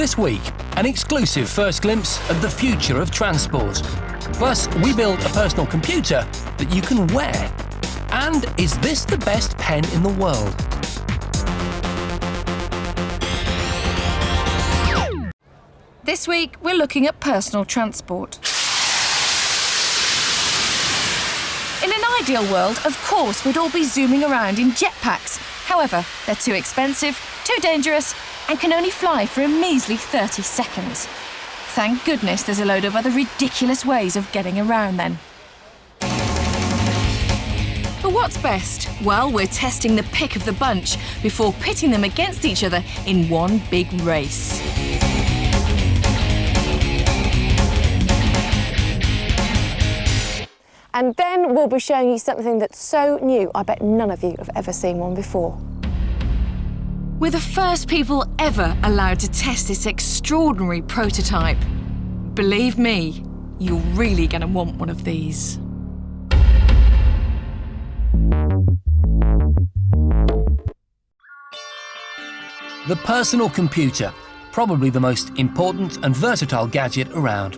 This week, an exclusive first glimpse of the future of transport. Plus, we built a personal computer that you can wear. And is this the best pen in the world? This week, we're looking at personal transport. In an ideal world, of course, we'd all be zooming around in jetpacks. However, they're too expensive, too dangerous, and can only fly for a measly 30 seconds. Thank goodness there's a load of other ridiculous ways of getting around then. But what's best? Well, we're testing the pick of the bunch before pitting them against each other in one big race. And then we'll be showing you something that's so new, I bet none of you have ever seen one before. We're the first people ever allowed to test this extraordinary prototype. Believe me, you're really going to want one of these. The personal computer, probably the most important and versatile gadget around.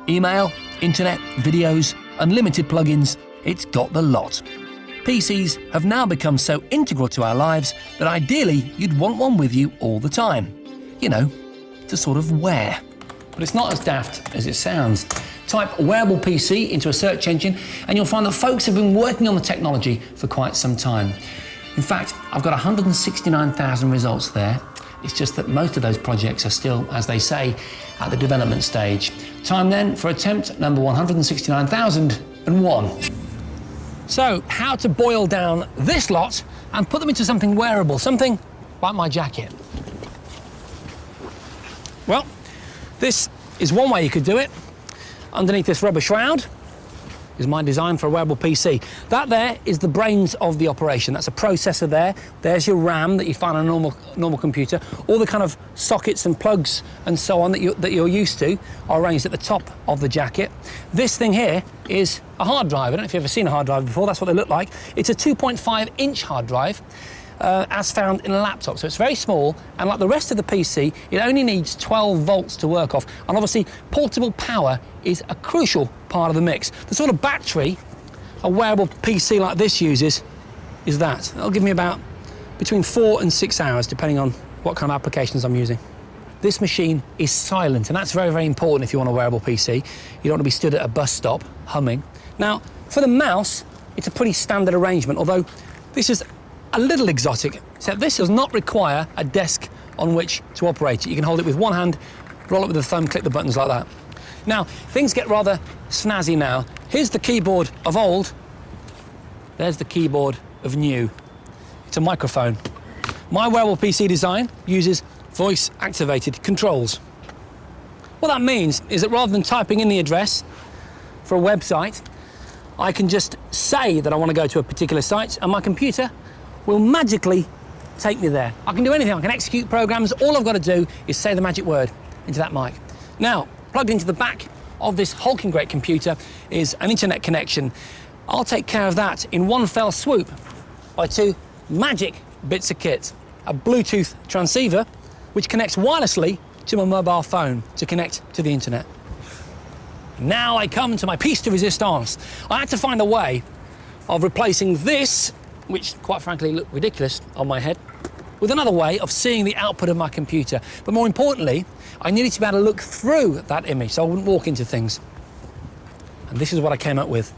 Email, internet, videos, unlimited plugins, it's got the lot. PCs have now become so integral to our lives that ideally you'd want one with you all the time. You know, to sort of wear. But it's not as daft as it sounds. Type wearable PC into a search engine and you'll find that folks have been working on the technology for quite some time. In fact, I've got 169,000 results there. It's just that most of those projects are still, as they say, at the development stage. Time then for attempt number 169,001. So, how to boil down this lot and put them into something wearable, something like my jacket. Well, this is one way you could do it. Underneath this rubber shroud is my design for a wearable PC. That there is the brains of the operation. That's a processor there. There's your RAM that you find on a normal computer. All the kind of sockets and plugs and so on that you're used to are arranged at the top of the jacket. This thing here is a hard drive. I don't know if you've ever seen a hard drive before. That's what they look like. It's a 2.5-inch hard drive. As found in a laptop. So it's very small, and like the rest of the PC, it only needs 12 volts to work off. And obviously, portable power is a crucial part of the mix. The sort of battery a wearable PC like this uses is that. It'll give me about between 4 and 6 hours, depending on what kind of applications I'm using. This machine is silent, and that's very, very important if you want a wearable PC. You don't want to be stood at a bus stop humming. Now, for the mouse, it's a pretty standard arrangement, although this is a little exotic, except this does not require a desk on which to operate it. You can hold it with one hand, roll it with the thumb, click the buttons like that. Now, things get rather snazzy now. Here's the keyboard of old. There's the keyboard of new. It's a microphone. My wearable PC design uses voice-activated controls. What that means is that rather than typing in the address for a website, I can just say that I want to go to a particular site, and my computer will magically take me there. I can do anything. I can execute programs. All I've got to do is say the magic word into that mic. Now, plugged into the back of this hulking great computer is an internet connection. I'll take care of that in one fell swoop by two magic bits of kit. A Bluetooth transceiver, which connects wirelessly to my mobile phone to connect to the internet. Now I come to my piece de resistance. I had to find a way of replacing this, which quite frankly looked ridiculous on my head, with another way of seeing the output of my computer. But more importantly, I needed to be able to look through that image so I wouldn't walk into things. And this is what I came up with.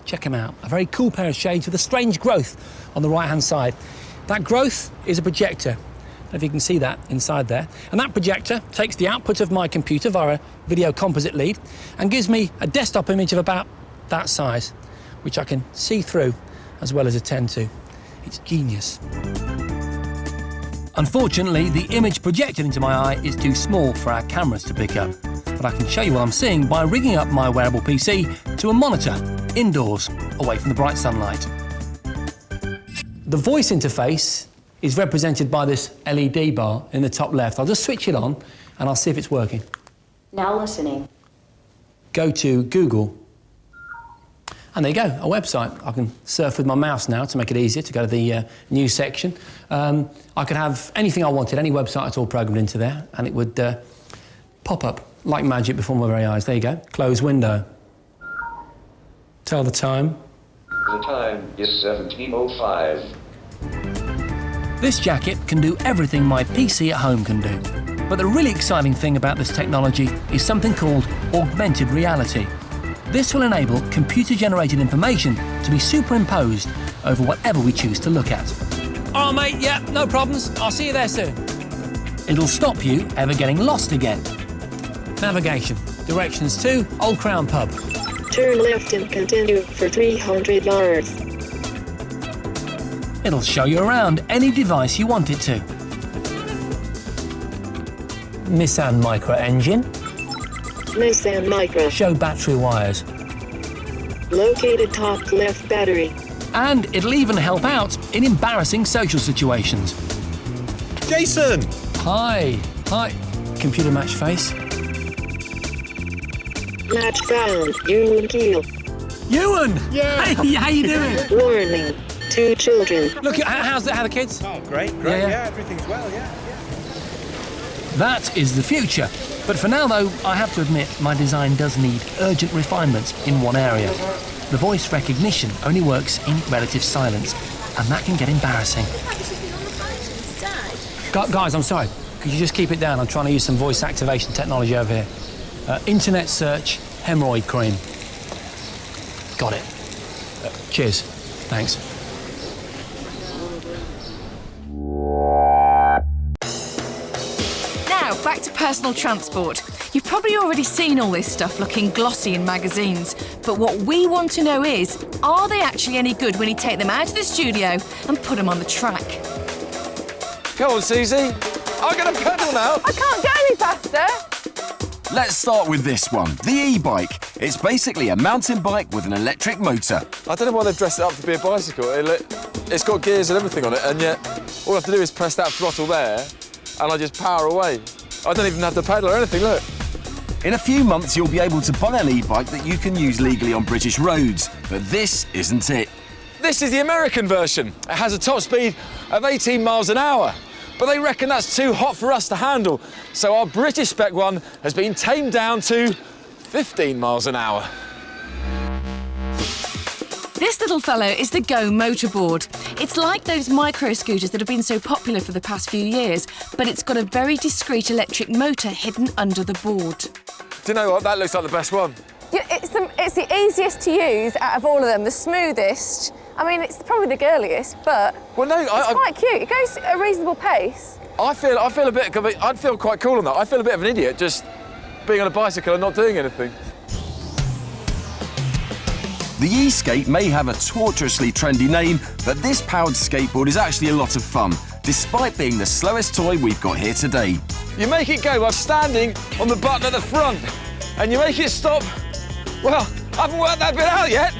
Check them out. A very cool pair of shades with a strange growth on the right-hand side. That growth is a projector. I don't know if you can see that inside there. And that projector takes the output of my computer via a video composite lead and gives me a desktop image of about that size, which I can see through as well as attend to. It's genius. Unfortunately, the image projected into my eye is too small for our cameras to pick up. But I can show you what I'm seeing by rigging up my wearable PC to a monitor, indoors, away from the bright sunlight. The voice interface is represented by this LED bar in the top left. I'll just switch it on and I'll see if it's working. Now listening. Go to Google And there you go, a website. I can surf with my mouse now to make it easier to go to the news section. I could have anything I wanted, any website at all programmed into there, and it would pop up like magic before my very eyes. There you go, close window. Tell the time. The time is 17:05. This jacket can do everything my PC at home can do. But the really exciting thing about this technology is something called augmented reality. This will enable computer-generated information to be superimposed over whatever we choose to look at. Oh, mate, yeah, no problems. I'll see you there soon. It'll stop you ever getting lost again. Navigation. Directions to Old Crown Pub. Turn left and continue for 300 yards. It'll show you around any device you want it to. Nissan Micro engine. Nissan Micro. Show battery wires. Located top left battery. And it'll even help out in embarrassing social situations. Jason! Hi. Hi. Computer match face. Match found. Ewan Keel. Ewan! Yeah. Hey, how you doing? Warning. 2 children. Look, how are the kids? Oh, great, Yeah. everything's well, yeah. That is the future. But for now, though, I have to admit my design does need urgent refinements in one area. The voice recognition only works in relative silence, and that can get embarrassing. Guys, I'm sorry. Could you just keep it down? I'm trying to use some voice activation technology over here. Internet search, hemorrhoid cream. Got it. Cheers. Thanks. Now, back to personal transport. You've probably already seen all this stuff looking glossy in magazines, but what we want to know is, are they actually any good when you take them out of the studio and put them on the track? Come on, Suzi. I'm going to pedal now. I can't go any faster. Let's start with this one, the e-bike. It's basically a mountain bike with an electric motor. I don't know why they've dressed it up to be a bicycle. It's got gears and everything on it, and yet all I have to do is press that throttle there, and I just power away. I don't even have to pedal or anything, look. In a few months, you'll be able to buy an e-bike that you can use legally on British roads, but this isn't it. This is the American version. It has a top speed of 18 miles an hour, but they reckon that's too hot for us to handle, so our British spec one has been tamed down to 15 miles an hour. This little fellow is the Go motorboard. It's like those micro scooters that have been so popular for the past few years, but it's got a very discreet electric motor hidden under the board. Do you know what? That looks like the best one. Yeah, it's the easiest to use out of all of them, the smoothest. I mean, it's probably the girliest, but Well, no, it's quite cute. It goes at a reasonable pace. I'd feel quite cool on that. I feel a bit of an idiot just being on a bicycle and not doing anything. The e-skate may have a tortuously trendy name, but this powered skateboard is actually a lot of fun, despite being the slowest toy we've got here today. You make it go by standing on the button at the front, and you make it stop. Well, I haven't worked that bit out yet.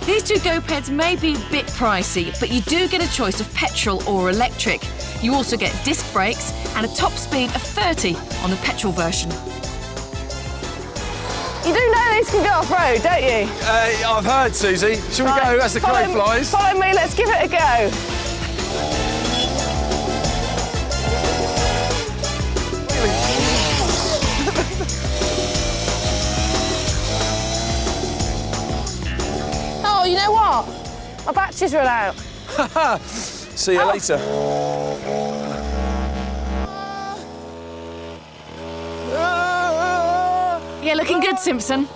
These two Go-Peds may be a bit pricey, but you do get a choice of petrol or electric. You also get disc brakes and a top speed of 30 on the petrol version. You do know these can go off-road, don't you? I've heard, Suzi. Shall we go as the crow flies? Follow me, let's give it a go. Oh, you know what? My battery's run out. See you later. Yeah, looking good, Simpson.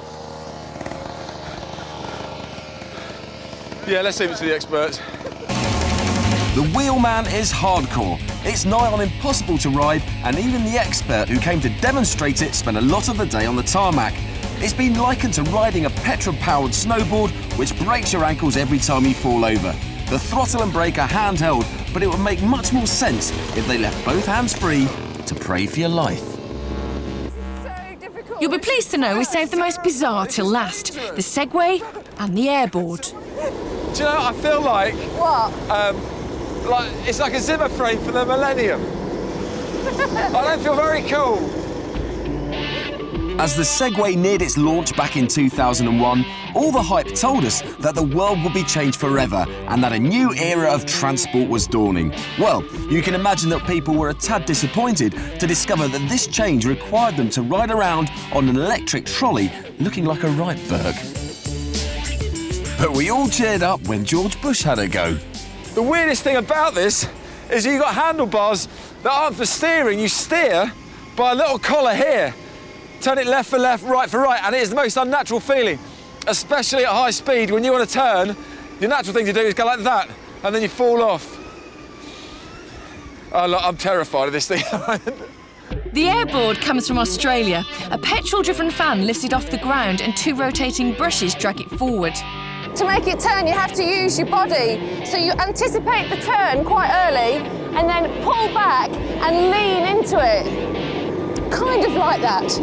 Yeah, let's leave it to the experts. The Wheelman is hardcore. It's nigh on impossible to ride, and even the expert who came to demonstrate it spent a lot of the day on the tarmac. It's been likened to riding a petrol-powered snowboard, which breaks your ankles every time you fall over. The throttle and brake are handheld, but it would make much more sense if they left both hands free to pray for your life. You'll be pleased to know we saved the most bizarre till last. The Segway and the airboard. Do you know, I feel like... What? It's like a Zimmer frame for the millennium. I don't feel very cool. As the Segway neared its launch back in 2001, all the hype told us that the world would be changed forever and that a new era of transport was dawning. Well, you can imagine that people were a tad disappointed to discover that this change required them to ride around on an electric trolley looking like a Wrightberg. But we all cheered up when George Bush had a go. The weirdest thing about this is you've got handlebars that aren't for steering. You steer by a little collar here. Turn it left for left, right for right, and it is the most unnatural feeling, especially at high speed. When you want to turn, the natural thing to do is go like that, and then you fall off. Oh, look, I'm terrified of this thing. The airboard comes from Australia. A petrol-driven fan lifts it off the ground and 2 rotating brushes drag it forward. To make it turn, you have to use your body. So you anticipate the turn quite early and then pull back and lean into it. Kind of like that.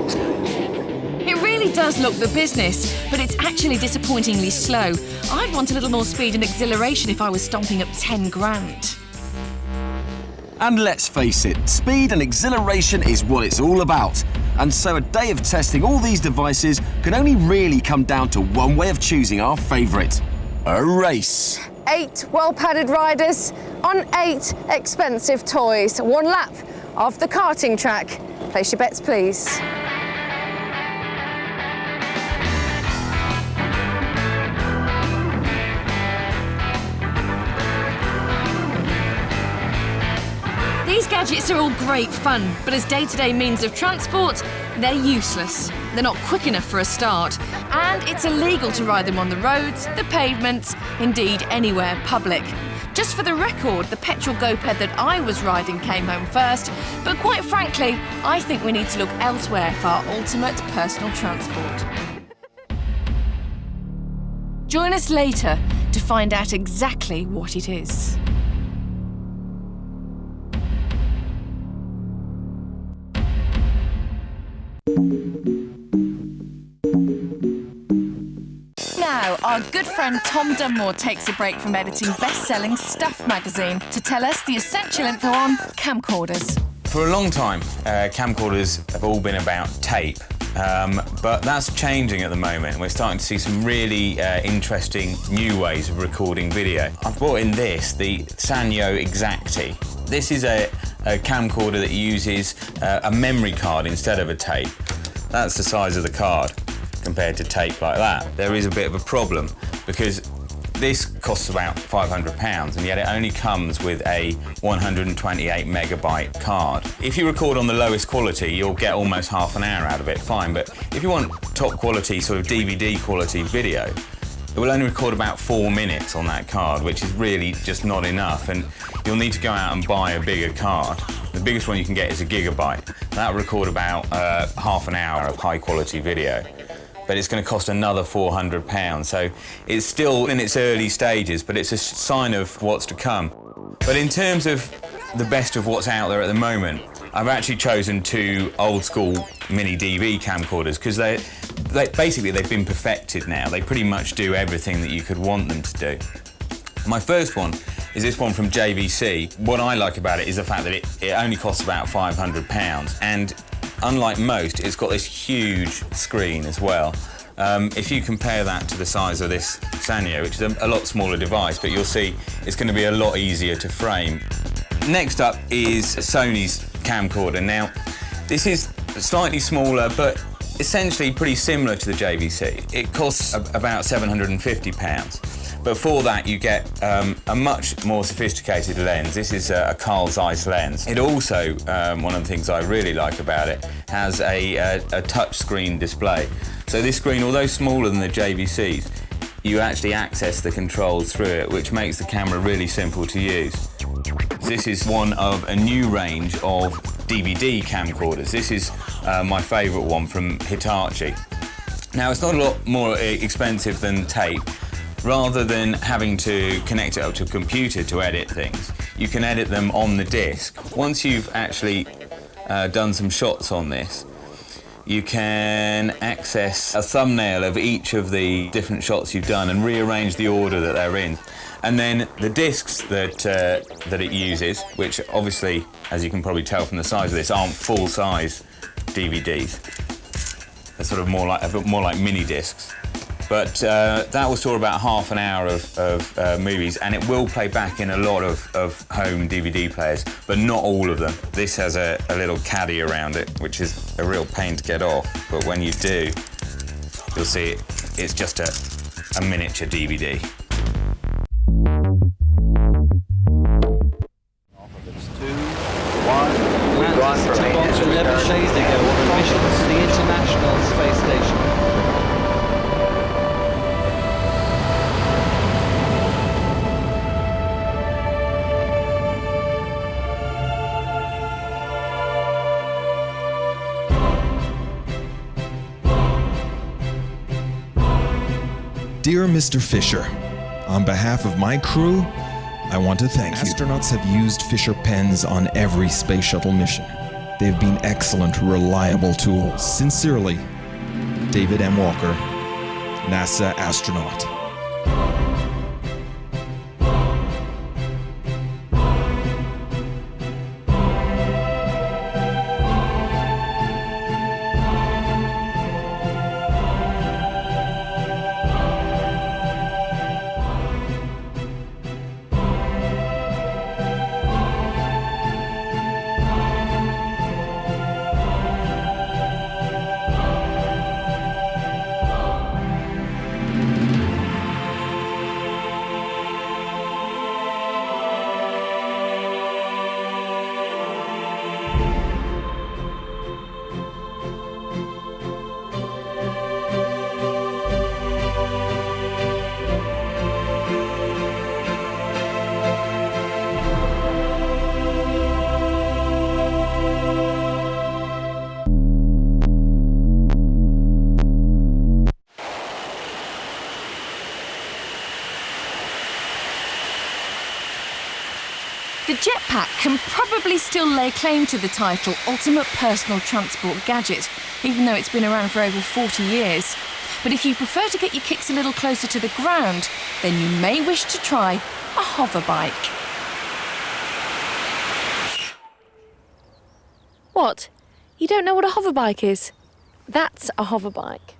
It really does look the business, but it's actually disappointingly slow. I'd want a little more speed and exhilaration if I was stomping up 10 grand. And let's face it, speed and exhilaration is what it's all about. And so a day of testing all these devices can only really come down to one way of choosing our favourite: a race. 8 well-padded riders on 8 expensive toys. 1 lap of the karting track. Place your bets, please. These gadgets are all great fun, but as day-to-day means of transport, they're useless. They're not quick enough for a start, and it's illegal to ride them on the roads, the pavements, indeed anywhere public. Just for the record, the petrol go-ped that I was riding came home first, but quite frankly, I think we need to look elsewhere for our ultimate personal transport. Join us later to find out exactly what it is. Now, our good friend Tom Dunmore takes a break from editing best-selling Stuff magazine to tell us the essential info on camcorders. For a long time, camcorders have all been about tape, but that's changing at the moment. We're starting to see some really interesting new ways of recording video. I've brought in this, the Sanyo Exacti. This is a camcorder that uses a memory card instead of a tape. That's the size of the card compared to tape like that. There is a bit of a problem because this costs about £500 and yet it only comes with a 128 megabyte card. If you record on the lowest quality, you'll get almost half an hour out of it, fine, but if you want top quality, sort of DVD quality video, it will only record about 4 minutes on that card, which is really just not enough, and you'll need to go out and buy a bigger card. The biggest one you can get is a gigabyte. That will record about half an hour of high quality video, but it's going to cost another £400. So it's still in its early stages, but it's a sign of what's to come. But in terms of the best of what's out there at the moment, I've actually chosen 2 old school mini DV camcorders because basically they've been perfected now. They pretty much do everything that you could want them to do. My first one is this one from JVC. What I like about it is the fact that it only costs about £500, and unlike most, it's got this huge screen as well. If you compare that to the size of this Sanyo, which is a lot smaller device, but you'll see it's going to be a lot easier to frame. Next up is Sony's camcorder. Now, this is slightly smaller, but essentially pretty similar to the JVC. It costs about £750. But for that, you get a much more sophisticated lens. This is a Carl Zeiss lens. It also, one of the things I really like about it, has a touchscreen display. So this screen, although smaller than the JVC's, you actually access the controls through it, which makes the camera really simple to use. This is one of a new range of DVD camcorders. This is my favourite one from Hitachi. Now, it's not a lot more expensive than tape. Rather than having to connect it up to a computer to edit things, you can edit them on the disc. Once you've actually done some shots on this, you can access a thumbnail of each of the different shots you've done and rearrange the order that they're in. And then the discs that it uses, which obviously, as you can probably tell from the size of this, aren't full-size DVDs. They're sort of a bit more like mini discs. But that will store about half an hour of movies, and it will play back in a lot of home DVD players, but not all of them. This has a little caddy around it, which is a real pain to get off, but when you do, you'll see it's just a miniature DVD. The International Space Station. Dear Mr. Fisher, on behalf of my crew, I want to thank you. Astronauts have used Fisher pens on every space shuttle mission. They've been excellent, reliable tools. Sincerely, David M. Walker, NASA astronaut. The jetpack can probably still lay claim to the title Ultimate Personal Transport Gadget, even though it's been around for over 40 years. But if you prefer to get your kicks a little closer to the ground, then you may wish to try a hover bike. What? You don't know what a hover bike is? That's a hover bike.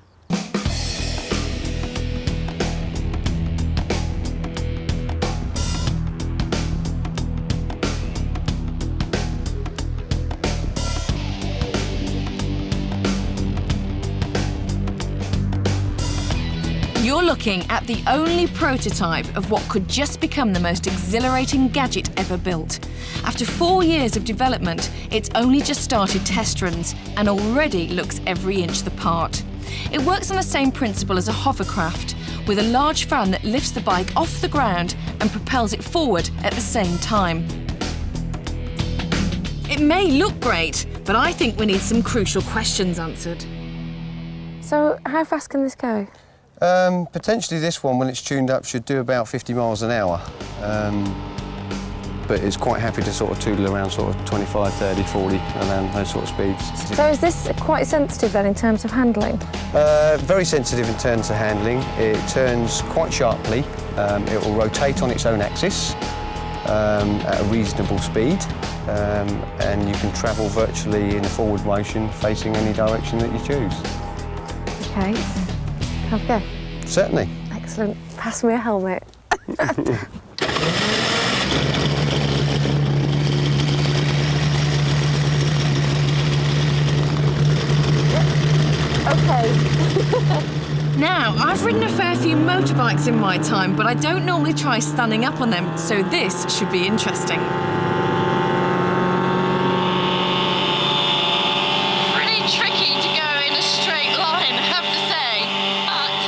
You're looking at the only prototype of what could just become the most exhilarating gadget ever built. After 4 years of development, it's only just started test runs and already looks every inch the part. It works on the same principle as a hovercraft, with a large fan that lifts the bike off the ground and propels it forward at the same time. It may look great, but I think we need some crucial questions answered. So, how fast can this go? Potentially this one, when it's tuned up, should do about 50 miles an hour. But it's quite happy to sort of tootle around sort of 25, 30, 40, around those sort of speeds. So is this quite sensitive then in terms of handling? Very sensitive in terms of handling. It turns quite sharply. It will rotate on its own axis at a reasonable speed. And you can travel virtually in a forward motion facing any direction that you choose. OK. Have a go? Certainly. Excellent. Pass me a helmet. OK. Now, I've ridden a fair few motorbikes in my time, but I don't normally try standing up on them, so this should be interesting. Pretty tricky to go in a straight line, I have to say. But,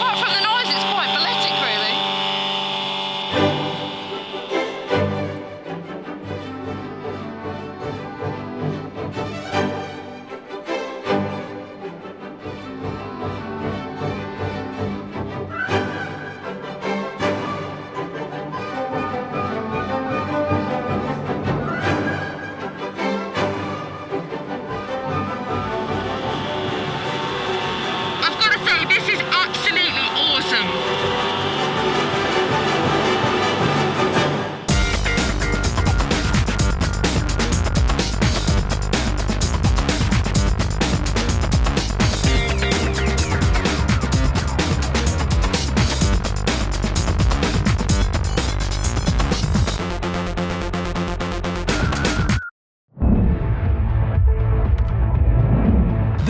apart from the noise, it's quite balletic, really.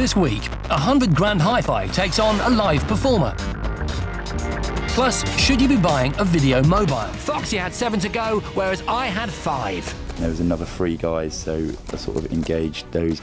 This week, 100 grand hi-fi takes on a live performer. Plus, should you be buying a video mobile? Foxy had 7 to go, whereas I had 5. There was another 3 guys, so I sort of engaged those